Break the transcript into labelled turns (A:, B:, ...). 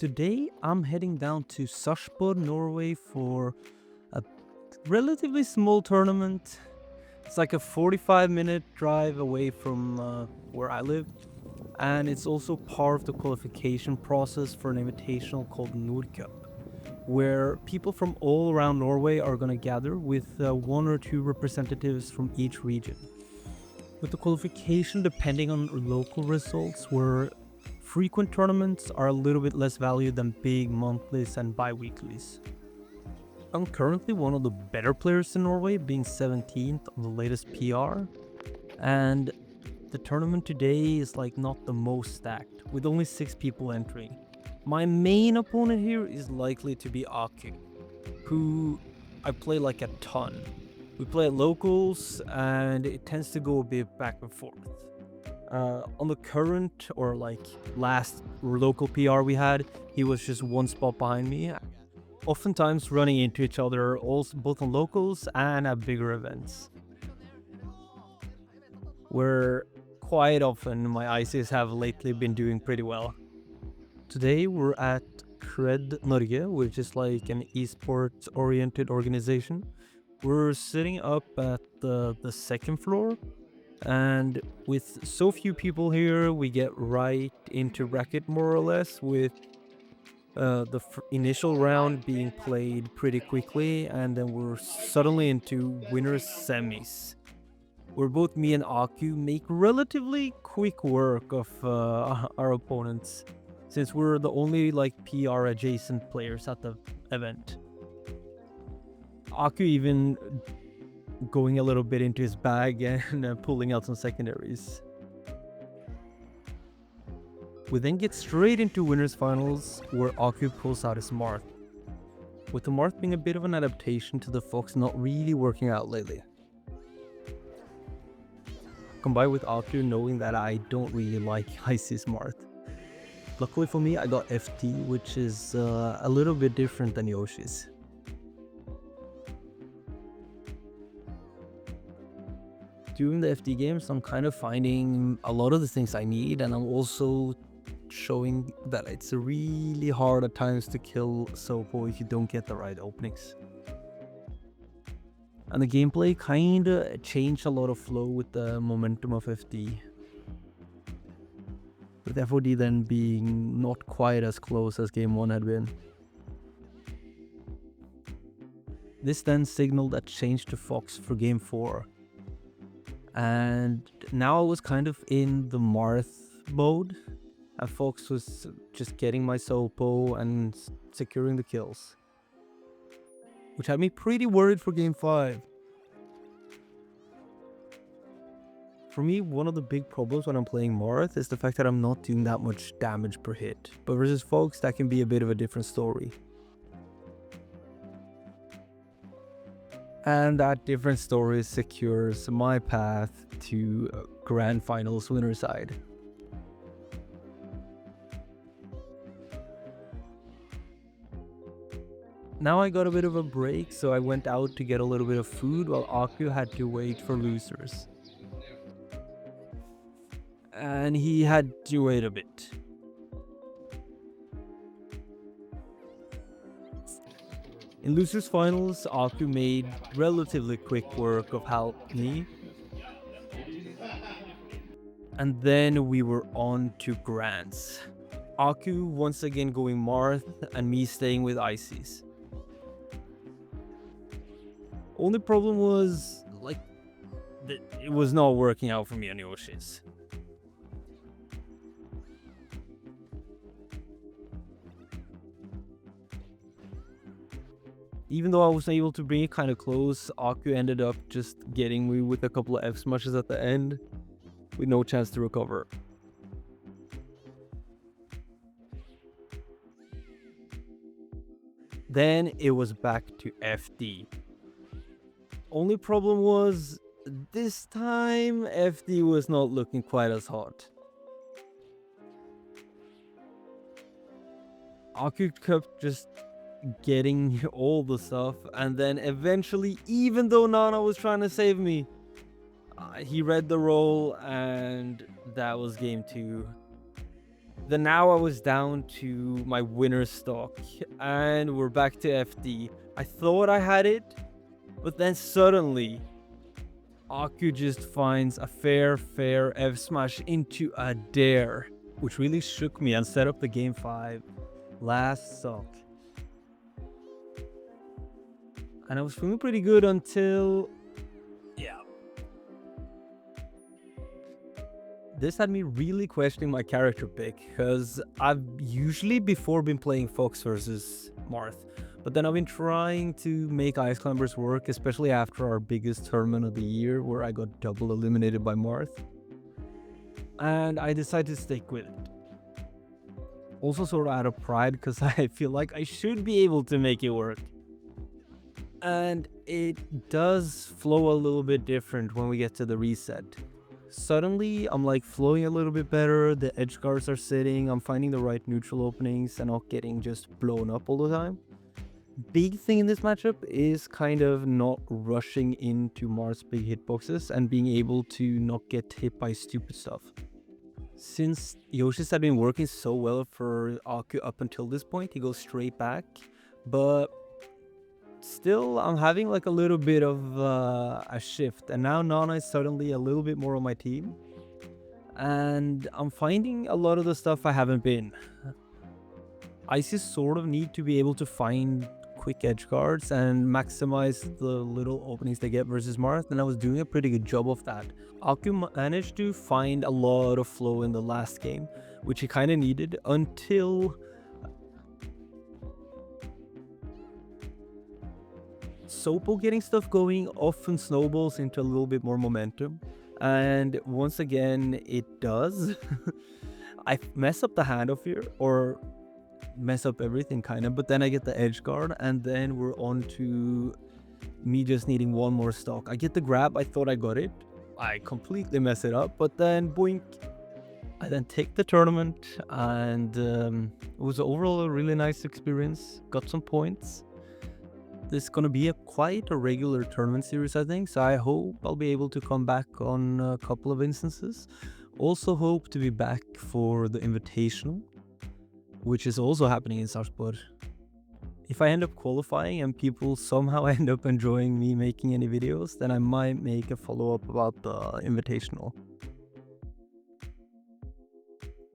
A: Today I'm heading down to Sarpsborg, Norway for a relatively small tournament. It's like a 45-minute drive away from where I live, and it's also part of the qualification process for an invitational called Norcup, where people from all around Norway are going to gather with one or two representatives from each region. With the qualification depending on local results, where frequent tournaments are a little bit less valued than big monthlies and bi-weeklies. I'm currently one of the better players in Norway, being 17th on the latest PR, and the tournament today is like not the most stacked, with only 6 people entering. My main opponent here is likely to be Aku, who I play like a ton. We play at locals, and it tends to go a bit back and forth. On the current or like last local PR we had, he was just one spot behind me, oftentimes running into each other, also both on locals and at bigger events, where quite often my ICs have lately been doing pretty well. Today we're at Cred Norge, which is like an esports oriented organization. We're sitting up at the second floor, and with so few people here, we get right into bracket more or less, with the initial round being played pretty quickly, and then we're suddenly into winners semis, where both me and Aku make relatively quick work of our opponents, since we're the only like PR adjacent players at the event. Aku even going a little bit into his bag and pulling out some secondaries. We then get straight into winners finals, where Aku pulls out his Marth, with the Marth being a bit of an adaptation to the Fox not really working out lately. Combined with Aku knowing that I don't really like Icy's Marth. Luckily for me, I got FT, which is a little bit different than Yoshi's. During the FD games, I'm kind of finding a lot of the things I need, and I'm also showing that it's really hard at times to kill Sopo if you don't get the right openings. And the gameplay kinda changed a lot of flow with the momentum of FD, with FOD then being not quite as close as game 1 had been. This then signaled a change to Fox for game 4. And now I was kind of in the Marth mode, and Fox was just getting my Sopo and securing the kills, which had me pretty worried for game 5. For me, one of the big problems when I'm playing Marth is the fact that I'm not doing that much damage per hit, but versus Fox that can be a bit of a different story. And that different story secures my path to Grand Finals winner side. Now I got a bit of a break, so I went out to get a little bit of food while Aku had to wait for losers. And he had to wait a bit. In losers finals, Aku made relatively quick work of helping me. And then we were on to Grands. Aku once again going Marth and me staying with Ices. Only problem was like it was not working out for me on Yoshi's. Even though I was able to bring it kind of close, Aku ended up just getting me with a couple of F smashes at the end, with no chance to recover. Then it was back to FD. Only problem was, this time FD was not looking quite as hot. Aku kept just getting all the stuff, and then eventually, even though Nana was trying to save me, he read the roll, and that was game 2. Then now I was down to my winner stock, and we're back to FD. I thought I had it, but then suddenly Aku just finds a fair F smash into a dare, which really shook me and set up the game 5. Last stock. And I was feeling pretty good until, yeah. This had me really questioning my character pick, because I've usually before been playing Fox versus Marth, but then I've been trying to make Ice Climbers work, especially after our biggest tournament of the year where I got double eliminated by Marth. And I decided to stick with it. Also sort of out of pride, because I feel like I should be able to make it work. And it does flow a little bit different when we get to the reset. Suddenly, I'm like flowing a little bit better, the edge guards are sitting, I'm finding the right neutral openings and not getting just blown up all the time. Big thing in this matchup is kind of not rushing into Marth's big hitboxes and being able to not get hit by stupid stuff. Since Yoshi's had been working so well for Aku up until this point, he goes straight back, but still I'm having like a little bit of a shift, and now Nana is suddenly a little bit more on my team, and I'm finding a lot of the stuff I haven't been. I just sort of need to be able to find quick edge guards and maximize the little openings they get versus Marth, and I was doing a pretty good job of that. Aku managed to find a lot of flow in the last game, which he kind of needed until Sopo getting stuff going often snowballs into a little bit more momentum, and once again it does. I mess up the handoff here, or mess up everything kind of, but then I get the edge guard, and then we're on to me just needing one more stock. I get the grab, I thought I got it, I completely mess it up, but then boink, I then take the tournament, and it was overall a really nice experience, got some points. This is gonna be quite a regular tournament series, I think, so I hope I'll be able to come back on a couple of instances. Also hope to be back for the Invitational, which is also happening in Sarpsborg. If I end up qualifying and people somehow end up enjoying me making any videos, then I might make a follow-up about the Invitational.